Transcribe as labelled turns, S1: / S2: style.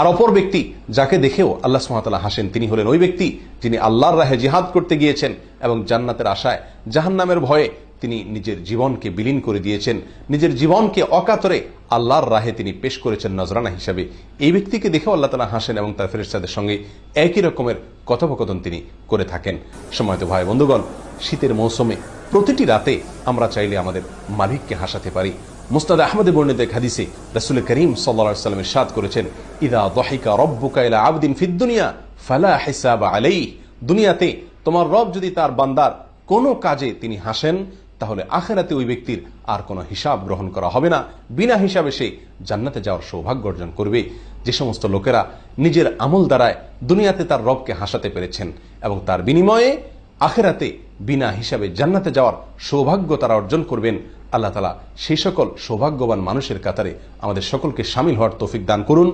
S1: আর অপর ব্যক্তি যাকে দেখেও আল্লাহ সুবহানাহু ওয়া তাআলা হাসেন, তিনি হলেন ওই ব্যক্তি যিনি আল্লাহর রাহে জিহাদ করতে গিয়েছেন এবং জান্নাতের আশায় জাহান্নামের ভয়ে তিনি নিজের জীবনকে বিলীন করে দিয়েছেন, নিজের জীবনকে অকাতরে আল্লাহর রাহে তিনি পেশ করেছেন নজরানা হিসাবে। এই ব্যক্তিকে দেখেও আল্লাহ তাআলা হাসেন এবং তার ফেরেশতাদের সঙ্গে একই রকমের কথোপকথন তিনি করে থাকেন। সম্মানিত ভাই বন্ধুগণ, শীতের মৌসুমে প্রতিটি রাতে আমরা চাইলে আমাদের মালিককে হাসাতে পারি। মুসনাদ আহমদে বর্ণিত এক হাদিসে রাসূল করিম সাল্লাল্লাহু আলাইহি ওয়াসাল্লাম ইরশাদ করেছেন, ইযা যাহিকা রাব্বুকা ইলা আবদিন ফিদ দুনিয়া ফালা হিসাবা আলাইহি, দুনিয়াতে তোমার রব যদি তার বান্দার কোনো কাজে তিনি হাসেন, তাহলে আখিরাতে ওই ব্যক্তির আর কোনো হিসাব গ্রহণ করা হবে না, বিনা হিসাবে সে জান্নাতে যাওয়ার সৌভাগ্য অর্জন করবে। যে সমস্ত লোকেরা নিজের আমল দ্বারায় দুনিয়াতে তার রবকে হাসাতে পেরেছেন এবং তার বিনিময়ে আখিরাতে বিনা হিসাবে জান্নাতে যাওয়ার সৌভাগ্য তারা অর্জন করবেন, আল্লাহ তাআলা সেই সকল সৌভাগ্যবান মানুষের কাতারে আমাদের সকলকে শামিল হওয়ার তৌফিক দান করুন।